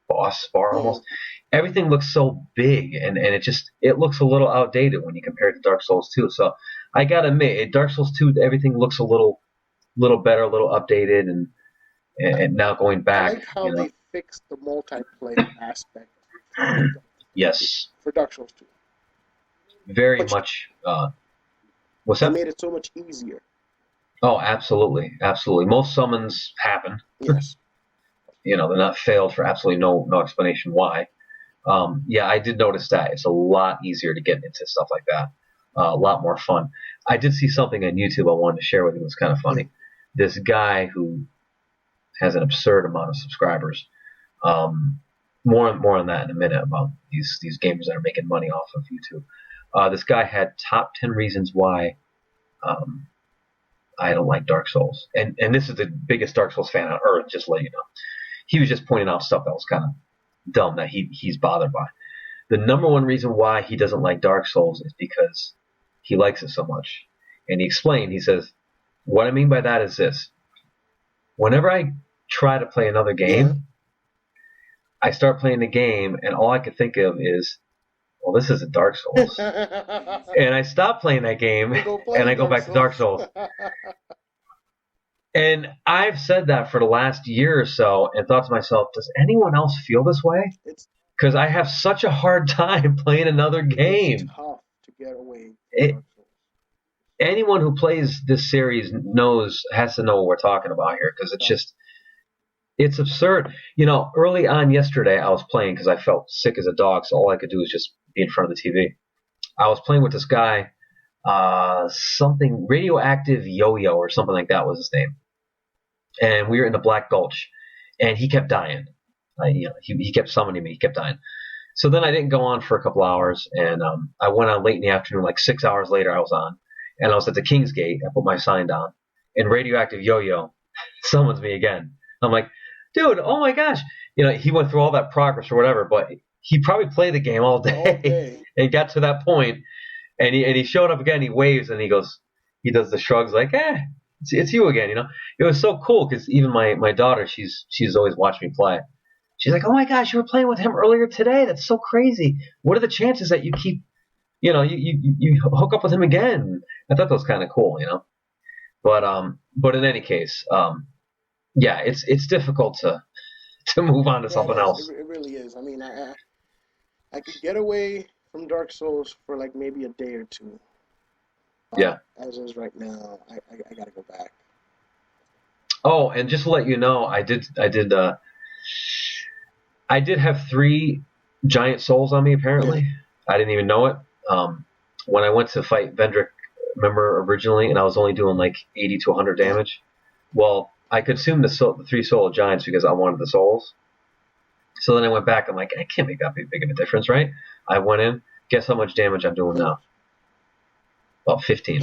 boss bar almost. Everything looks so big and it looks a little outdated when you compare it to Dark Souls 2. So I gotta admit, Dark Souls 2, everything looks a little better, a little updated, and now going I back, like how they fixed the multiplayer aspect Yes, for Dark Souls 2. very Much, much. What's they that? made it so much easier. Oh, absolutely, absolutely. Most summons happen. Yes. They're not failed for absolutely no explanation why. Yeah, I did notice that. It's a lot easier to get into stuff like that. A lot more fun. I did see something on YouTube I wanted to share with you. It was kind of funny. This guy who has an absurd amount of subscribers. More on that in a minute about these gamers that are making money off of YouTube. This guy had top 10 reasons why I don't like Dark Souls, and this is the biggest Dark Souls fan on earth. Just to let you know, he was just pointing out stuff that was kind of dumb that he's bothered by. The number one reason why he doesn't like Dark Souls is because he likes it so much. And he explained, he says, what I mean by that is this. Whenever I try to play another game, I start playing the game, and all I can think of is, well, this is a Dark Souls. And I stop playing that game, and I go back to Dark Souls. And I've said that for the last year or so and thought to myself, does anyone else feel this way? Because I have such a hard time playing another game. It's tough to get away from Dark Souls. Anyone who plays this series has to know what we're talking about here, because it's absurd. Early on yesterday, I was playing because I felt sick as a dog, so all I could do was just be in front of the TV. I was playing with this guy, something Radioactive Yo-Yo or something like that was his name. And we were in the Black Gulch, and he kept dying. He kept summoning me. He kept dying. So then I didn't go on for a couple hours, and I went on late in the afternoon, like 6 hours later I was on, and I was at the King's Gate. I put my sign down, and Radioactive Yo-Yo summons me again. I'm like, dude, oh my gosh. He went through all that progress or whatever, but he probably played the game all day and got to that point, and he showed up again. He waves, and he does the shrugs like, it's you again, It was so cool because even my daughter, she's always watched me play. She's like, oh my gosh, you were playing with him earlier today. That's so crazy. What are the chances that you keep, you hook up with him again? I thought that was kind of cool, But in any case, yeah, it's difficult to move on to something else. It really is. I mean, I could get away from Dark Souls for like maybe a day or two. Yeah. As is right now, I gotta go back. Oh, and just to let you know, I did have 3 giant souls on me, apparently. Yeah. I didn't even know it. When I went to fight Vendrick, remember, originally, and I was only doing like 80 to 100 damage. Well, I consumed the 3 soul giants because I wanted the souls. So then I went back. I'm like, I can't make that big of a difference, right? I went in. Guess how much damage I'm doing now? About 15.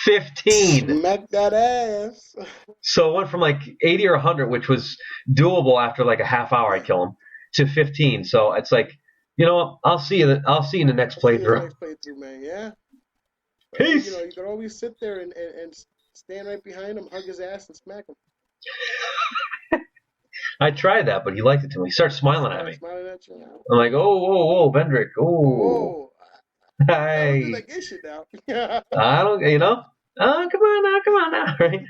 15. Smack that ass. So it went from like 80 or 100, which was doable after like a half hour, I'd kill him, to 15. So it's like, you know what? I'll see you in the next playthrough. Man. Yeah. Peace. You can always sit there and stand right behind him, hug his ass, and smack him. I tried that, but he liked it too much. He started smiling at me. Smiling at you. I'm like, oh, Vendrick, oh. Hey. I don't do that gay shit now. I don't, oh, come on now, right?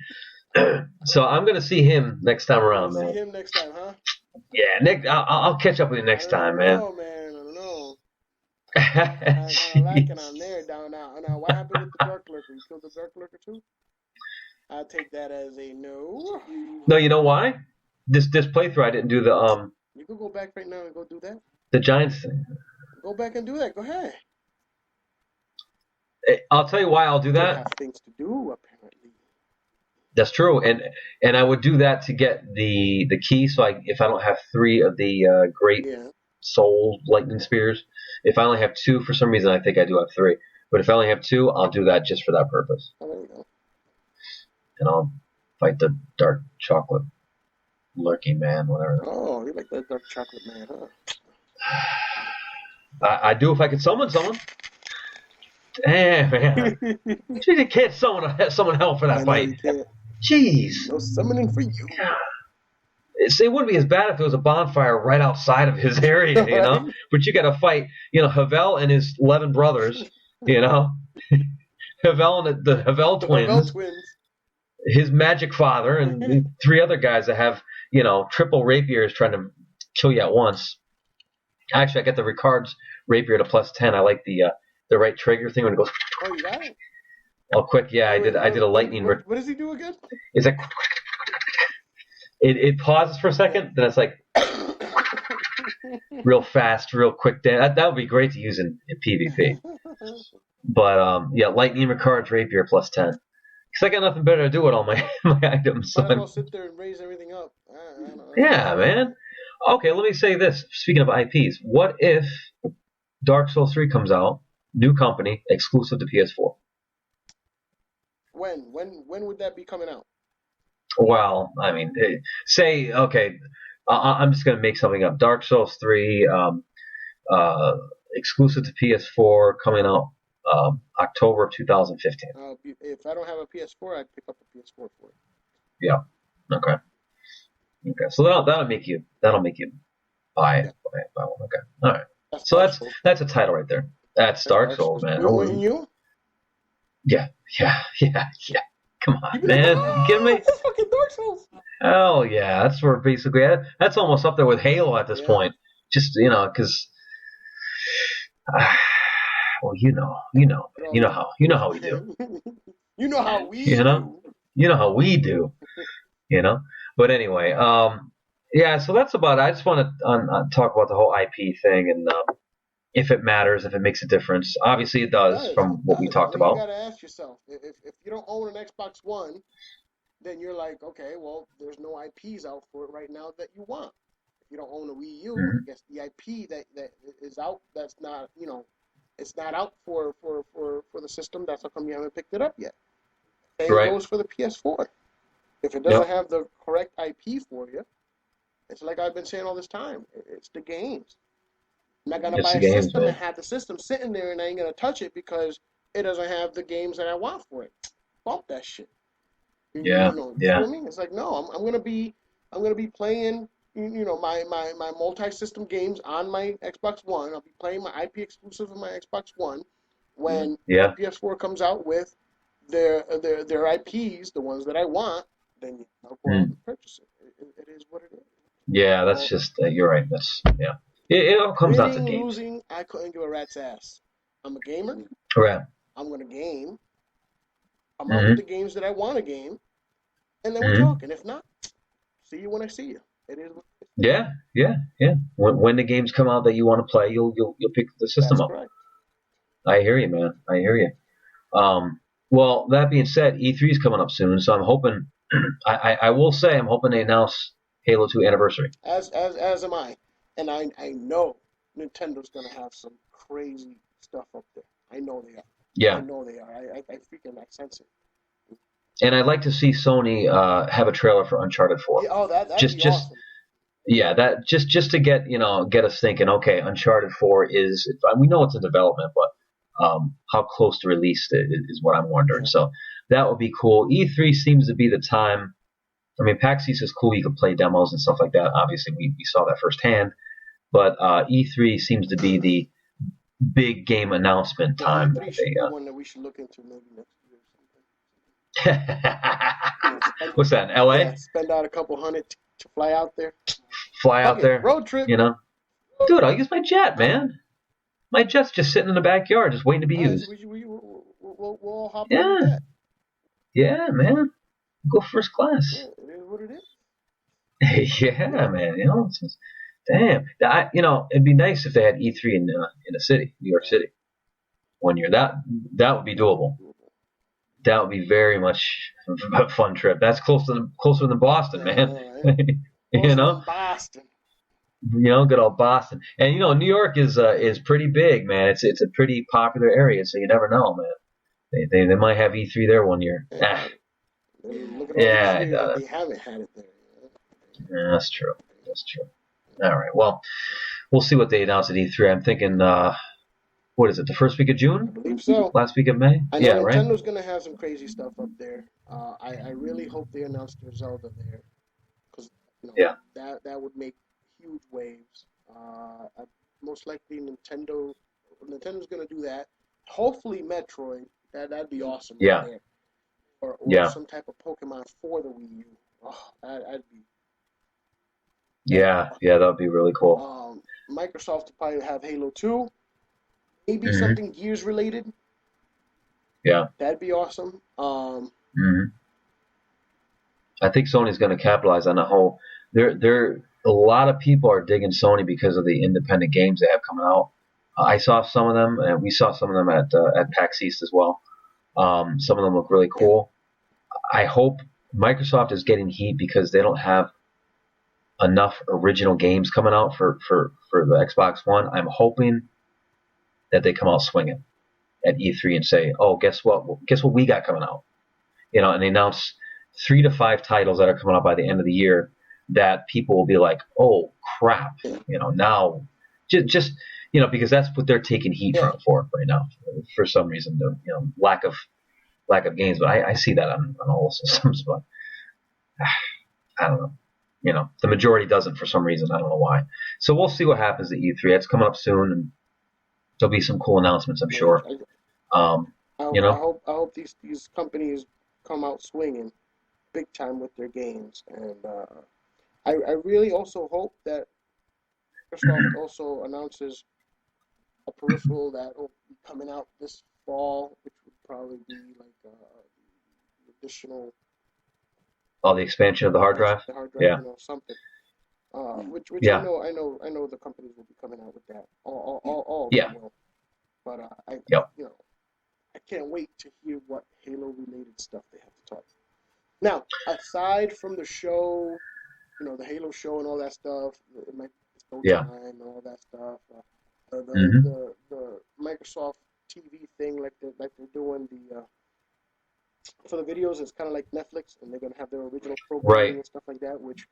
So I'm gonna see him next time around, man. See him next time, huh? Yeah, I'll catch up with you next time, man. I don't know. I'm lacking on there down now. Now, what happened with the Dark Lurker? You killed the Dark Lurker too? I'll take that as a no. No, you know why? This playthrough, I didn't do the You can go back right now and go do that. The Giants thing. Go back and do that. Go ahead. I'll tell you why I'll do that. You have things to do, apparently. That's true, and I would do that to get the key. So if I don't have 3 of the great soul lightning spears, if I only have 2 for some reason, I think I do have 3. But if I only have 2, I'll do that just for that purpose. Oh, there you go. And I'll fight the dark chocolate lurking man, whatever. Oh, you like that dark chocolate man, huh? I do if I could summon someone. Damn, man. You can't summon hell for that fight. Jeez. No summoning for you. It wouldn't be as bad if there was a bonfire right outside of his area, But you got to fight, Havel and his 11 brothers, Havel and the Havel twins. The Havel twins. his magic father, and the three other guys that have triple rapiers trying to kill you at once. Actually, I got the Ricard's rapier to +10. I like the right trigger thing when it goes. Oh, you got it. Oh, quick! Yeah, Wait, I did a lightning. What does he do again? It's like it pauses for a second, then it's like real fast, real quick. That would be great to use in PvP. But yeah, lightning Ricard's rapier +10. Because I got nothing better to do with all my items. Might as well sit there and raise everything up. Yeah, man. Okay, let me say this. Speaking of IPs, what if Dark Souls 3 comes out, new company, exclusive to PS4? When would that be coming out? Well, I mean, say, okay, I'm just going to make something up. Dark Souls 3, exclusive to PS4, coming out October 2015. If I don't have a PS4, I'd pick up a PS4 for it. Yeah. Okay. So that'll make you buy it. Yeah. Buy one. Okay. All right. So that's a title right there. That's Dark Souls, man. Wouldn't you? Yeah. Come on, man. You kidding me? It's fucking Dark Souls. Hell yeah. That's where basically that's almost up there with Halo at this point. Just because. Well, you know how we do. You know how we do. You know how we do. But anyway, yeah. So that's about it. I just want to talk about the whole IP thing and if it matters, if it makes a difference. Obviously, it does from what we talked about. You got to ask yourself if you don't own an Xbox One, then you're like, okay, well, there's no IPs out for it right now that you want. If you don't own a Wii U, I guess the IP that is out, that's not it's not out for the system. That's how come you haven't picked it up yet. Same goes for the PS4. If it doesn't have the correct IP for you, it's like I've been saying all this time. It's the games. I'm not gonna buy a system and have the system sitting there and I ain't gonna touch it because it doesn't have the games that I want for it. Bump that shit. You know what I mean? It's like no, I'm gonna be playing my multi-system games on my Xbox One. I'll be playing my IP exclusive on my Xbox One when the PS4 comes out with their IPs, the ones that I want. Then I'll go out and purchase it. It is what it is. Yeah, that's just you're right. That's It all comes down to games. Losing, I couldn't give a rat's ass. I'm a gamer. Right. I'm gonna game. I'm out with the games that I want to game, and then we're talking. If not, see you when I see you. It is. Yeah. When the games come out that you want to play, you'll pick the system up. Correct. I hear you, man. I hear you. Well, that being said, E3 is coming up soon, so I'm hoping. I will say I'm hoping they announce Halo 2 anniversary. As am I, and I know Nintendo's gonna have some crazy stuff up there. I know they are. Yeah. I know they are. I sense it. And I'd like to see Sony have a trailer for Uncharted 4. Yeah, that'd be awesome. Yeah, that just to get us thinking. Okay, Uncharted 4 is. We know it's in development, but how close to release is what I'm wondering. So that would be cool. E3 seems to be the time. I mean, PAX East is cool. You can play demos and stuff like that. Obviously, we saw that firsthand. But E3 seems to be the big game announcement time. E3 should be one that we should look into maybe next year. What's that, in LA? Yeah, spend out a couple $100 to fly out there. Fly out there. Road trip. Dude, I'll use my jet, man. My jet's just sitting in the backyard, just waiting to be used. We'll all hop on that. Yeah, man. Go first class. Yeah, it is what it is. Yeah, man. It's just, damn. It'd be nice if they had E3 in the city, New York City, one year. That would be doable. That would be very much a fun trip. That's closer than Boston, man. Boston. Good old Boston. And New York is pretty big, man. It's a pretty popular area, so you never know, man. They might have E3 there one year. Look at all they haven't had it there. Yeah, that's true. All right. Well, we'll see what they announce at E3. I'm thinking, what is it? The first week of June? I believe so. Last week of May? I know Nintendo's right? going to have some crazy stuff up there. I really hope they announce their Zelda there, because that would make huge waves. Most likely Nintendo's going to do that. Hopefully Metroid. That'd be awesome. Yeah. Right there. or Yeah, some type of Pokemon for the Wii U. Oh, that'd be yeah, awesome. yeah. That would be really cool. Microsoft will probably have Halo 2, maybe Hmm. something Gears related. Yeah. That'd be awesome. Hmm. I think Sony's going to capitalize on the whole. There, a lot of people are digging Sony because of the independent games they have coming out. I saw some of them, and we saw some of them at PAX East as well. Some of them look really Yeah, cool. I hope Microsoft is getting heat because they don't have enough original games coming out for the Xbox One. I'm hoping that they come out swinging at E3 and say, "Oh, guess what? Guess what we got coming out?" And they announce 3 to 5 titles that are coming out by the end of the year that people will be like, "Oh crap!" yeah, Now just because that's what they're taking heat yeah. for right now for some reason. The lack of games, but I see that on all systems, but I don't know. The majority doesn't for some reason. I don't know why. So we'll see what happens at E3. It's coming up soon, and there'll be some cool announcements, I'm Man, sure. Um, you know, I hope these companies come out swinging big time with their games, and I really also hope that Microsoft also announces a peripheral that will be coming out this fall, which would probably be like the additional all the expansion of the hard expansion drive. of the hard drive, Yeah, something. Which yeah, I know the companies will be coming out with that. All of them yeah, will. But yep. I can't wait to hear what Halo related stuff they have to talk. Now, aside from the show, the Halo show and all that stuff, my Yeah. Showtime and all that stuff, Hmm. the Microsoft TV thing, like they're doing for the videos, it's kind of like Netflix, and they're gonna have their original programming Right, and stuff like that, which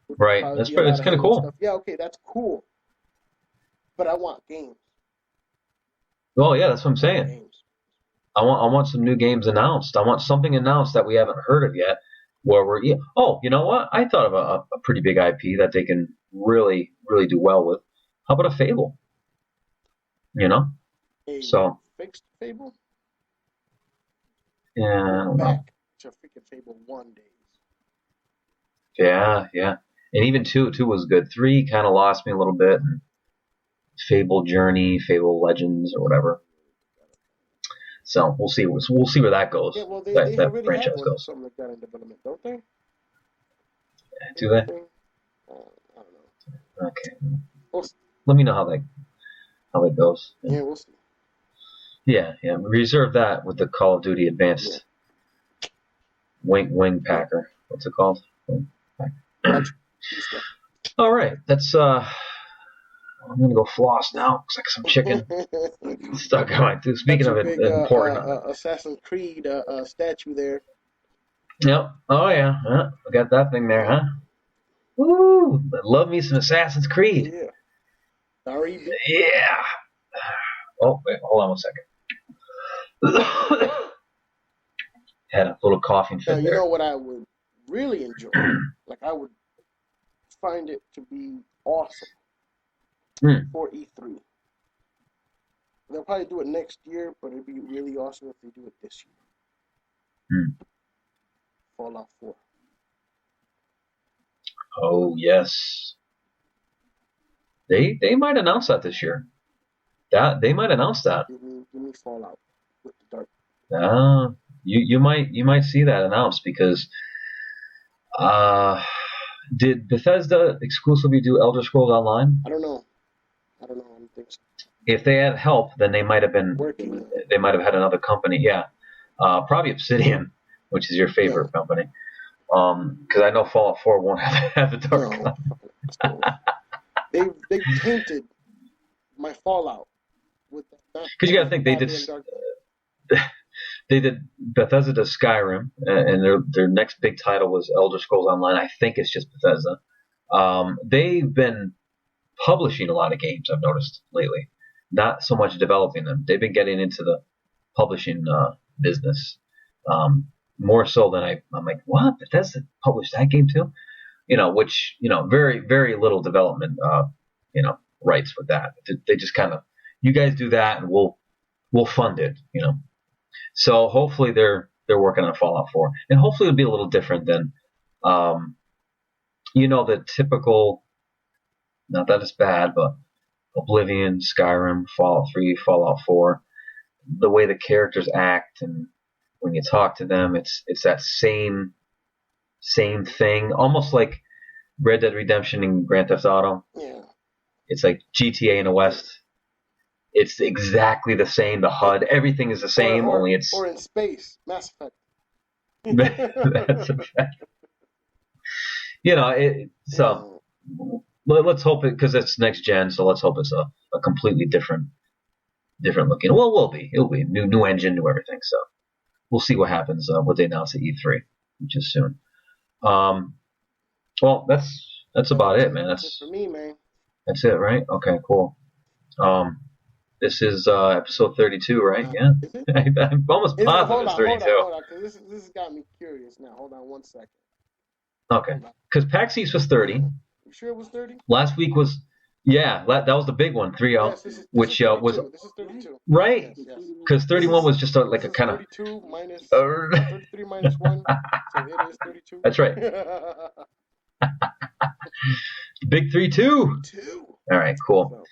would right. probably That's be a pretty. lot It's of kind of Halo cool. stuff. Yeah, okay, that's cool, but I want games. Well, yeah, that's what I'm I want saying. games. I want some new games announced. I want something announced that we haven't heard of yet. Where we're yeah. Oh, you know what? I thought of a pretty big IP that they can really really do well with. How about a Fable? You know. A So fixed Fable. yeah, I We're don't know. back to freaking Fable 1 days. Yeah, yeah. And even two was good. Three kind of lost me a little bit. And Fable Journey, Fable Legends, or whatever. So we'll see. We'll see where that Yeah, goes. well, That they that already have franchise one goes. something like that in development, don't they? Do Fable they? thing. I don't know. Okay. We'll see. Let me know how that goes. Yeah, Yeah, we'll see. yeah. Yeah. Reserve that with the Call of Duty Yeah, Advanced Wing yeah. Packer. What's it called? Wing Packer. Gotcha. Good stuff. All right. That's I'm gonna go floss now. Looks like some chicken stuck on my tooth. Got Speaking your of big important. Assassin's Creed statue there. Yep. Oh yeah. I got that thing there, Yeah, huh? Woo! I love me some Assassin's oh Creed. yeah. R.E.B. Yeah. Oh wait, hold on 1 second. Had a little coughing Now fit you there. know what I would really enjoy. Like I would find it to be awesome Hmm. for E3. They'll probably do it next year, but it'd be really awesome if they do it this year. Hmm. Fallout 4. Oh yes. They might announce that this year. That they might announce that. Give me Fallout with the dark. Uh, you might see that announced because uh, did Bethesda exclusively do Elder Scrolls Online? I don't know. I don't know. I don't think so. If they had help, then they might have been. Working on it. They might have had another company. Yeah, probably Obsidian, which is your No, favorite company. Because I know Fallout 4 won't have the dark no. cloud. They tainted my Fallout with that not Because you got to having think goddamn dark. they did Bethesda does Skyrim, and their next big title was Elder Scrolls Online. I think it's just Bethesda. They've been publishing a lot of games. I've noticed lately, not so much developing them. They've been getting into the publishing business more so than I'm like, what? Bethesda published that game too? Which very very little development rights with that. They just kind of you guys do that and we'll fund it. So hopefully they're they're working on Fallout 4, and hopefully it'll be a little different than, the typical. Not that it's bad, but Oblivion, Skyrim, Fallout 3, Fallout 4, the way the characters act and when you talk to them, it's that same thing, almost like Red Dead Redemption and Grand Theft Auto. Yeah. It's like GTA in the West. It's exactly the same. The HUD, everything is the same, only it's or in space, Mass Effect. that's a fact. So let's hope it, because it's next gen. So let's hope it's a completely different looking. Well, it'll be new engine, new everything. So we'll see what happens. What they announce at E3, which is soon. Well, that's about it, man. That's it for me, man. That's it, right? Okay, cool. This is episode 32, right? Yeah. I'm almost positive it's 32. Hold on, because this has got me curious now. Hold on one second. Okay. Because PAX East was 30. You sure it was 30? Last week was, that was the big one, 3-0, yes, which was... This is 32. Right. Yes. Because 31 was just like a kind of... 32 minus... 33 minus 1, so it is 32. That's right. Big 3-2. All right, cool.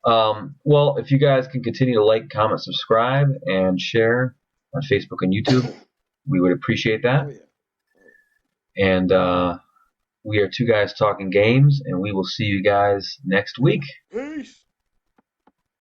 Well, if you guys can continue to like, comment, subscribe, and share on Facebook and YouTube, we would appreciate that. Oh, yeah. And we are Two Guys Talking Games, and we will see you guys next week. Peace.